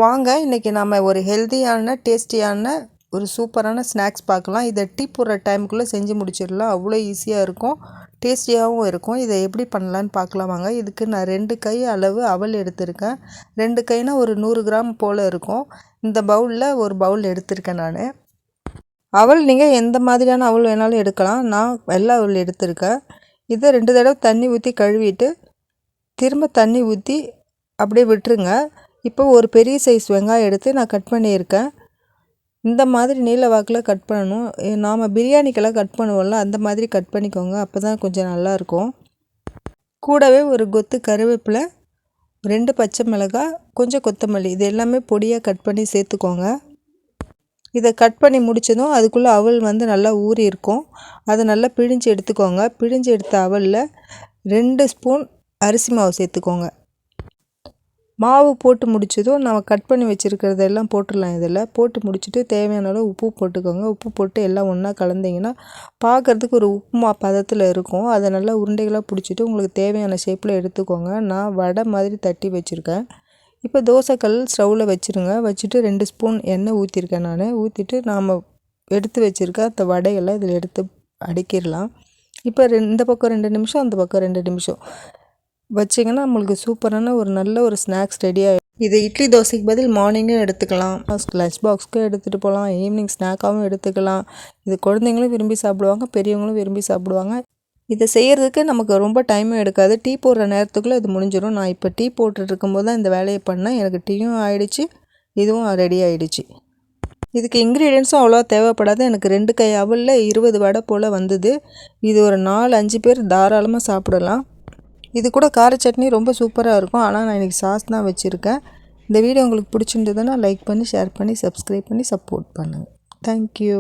வாங்க இன்றைக்கி நம்ம ஒரு ஹெல்த்தியான டேஸ்டியான ஒரு சூப்பரான ஸ்நாக்ஸ் பார்க்கலாம். இதை டீ போடுற டைமுக்குள்ளே செஞ்சு முடிச்சிடலாம். அவ்வளோ ஈஸியாக இருக்கும், டேஸ்டியாகவும் இருக்கும். இதை எப்படி பண்ணலான்னு பார்க்கலாம் வாங்க. இதுக்கு நான் 2 கை அளவு அவல் எடுத்திருக்கேன். 2 கைனா ஒரு 100 கிராம் போல் இருக்கும். இந்த பவுலில் ஒரு பவுல் எடுத்திருக்கேன் நான். அவல் நீங்கள் எந்த மாதிரியான அவல் வேணாலும் எடுக்கலாம். நான் வெள்ளை அவல் எடுத்திருக்கேன். இதை 2 தடவை தண்ணி ஊற்றி கழுவிட்டு திரும்ப தண்ணி ஊற்றி அப்படியே விட்டுருங்க. இப்போ ஒரு பெரிய சைஸ் வெங்காயம் எடுத்து நான் கட் பண்ணியிருக்கேன். இந்த மாதிரி நீல வாக்கில் கட் பண்ணணும். நாம் பிரியாணிக்கெல்லாம் கட் பண்ணுவோம்ல, அந்த மாதிரி கட் பண்ணிக்கோங்க. அப்போ தான் கொஞ்சம் நல்லாயிருக்கும். கூடவே ஒரு கொத்து கருவேப்பிலை, 2 பச்சை மிளகாய், கொஞ்சம் கொத்தமல்லி, இது எல்லாமே பொடியாக கட் பண்ணி சேர்த்துக்கோங்க. இதை கட் பண்ணி முடித்ததும் அதுக்குள்ளே அவல் நல்லா ஊறி இருக்கும். அதை நல்லா பிழிஞ்சு எடுத்துக்கோங்க. பிழிஞ்சு எடுத்த அவலில் 2 ஸ்பூன் அரிசி மாவு சேர்த்துக்கோங்க. மாவு போட்டு முடிச்சதும் நம்ம கட் பண்ணி வச்சுருக்கிறதெல்லாம் போட்டுடலாம். இதில் போட்டு முடிச்சுட்டு தேவையான அளவு உப்பு போட்டுக்கோங்க. உப்பு போட்டு எல்லாம் ஒன்றா கலந்திங்கன்னா பார்க்குறதுக்கு ஒரு உப்புமா பதத்தில் இருக்கும். அதை நல்லா உருண்டைகளாக பிடிச்சிட்டு உங்களுக்கு தேவையான ஷேப்பில் எடுத்துக்கோங்க. நான் வடை மாதிரி தட்டி வச்சுருக்கேன். இப்போ தோசைக்கல் ஸ்டவ்வில் வச்சுருங்க. வச்சுட்டு 2 ஸ்பூன் எண்ணெய் ஊற்றிருக்கேன் நான். ஊற்றிட்டு நாம் எடுத்து வச்சுருக்க அந்த வடையெல்லாம் இதில் எடுத்து அடிக்கிடலாம். இப்போ இந்த பக்கம் 2 நிமிஷம், அந்த பக்கம் 2 நிமிஷம் வச்சிங்கன்னா நம்மளுக்கு சூப்பரான ஒரு நல்ல ஒரு ஸ்நாக்ஸ் ரெடியாக. இது இட்லி தோசைக்கு பதில் மார்னிங்கும் எடுத்துக்கலாம், லஞ்ச் பாக்ஸ்க்கு எடுத்துகிட்டு போகலாம், ஈவினிங் ஸ்நாக்காகவும் எடுத்துக்கலாம். இது குழந்தைங்களும் விரும்பி சாப்பிடுவாங்க, பெரியவங்களும் விரும்பி சாப்பிடுவாங்க. இதை செய்கிறதுக்கு நமக்கு ரொம்ப டைமும் எடுக்காது. டீ போடுற நேரத்துக்குள்ளே இது முடிஞ்சிடும். நான் இப்போ டீ போட்டுட்டு இருக்கும்போது தான் இந்த வேலையை பண்ணேன். எனக்கு டீயும் ஆகிடுச்சு, இதுவும் ரெடி ஆகிடுச்சு. இதுக்கு இன்க்ரீடியன்ஸும் அவ்வளோவா தேவைப்படாது. எனக்கு 2 கை அவலில் 20 வடை போல் வந்தது. இது ஒரு 4-5 பேர் தாராளமாக சாப்பிடலாம். இது கூட கார சட்னி ரொம்ப சூப்பராக இருக்கும். ஆனால் நான் இன்றைக்கி சாஸ் தான் வச்சுருக்கேன். இந்த வீடியோ உங்களுக்கு பிடிச்சிருந்ததுன்னா லைக் பண்ணி, ஷேர் பண்ணி, சப்ஸ்கிரைப் பண்ணி சப்போர்ட் பண்ணுங்கள். தேங்க்யூ.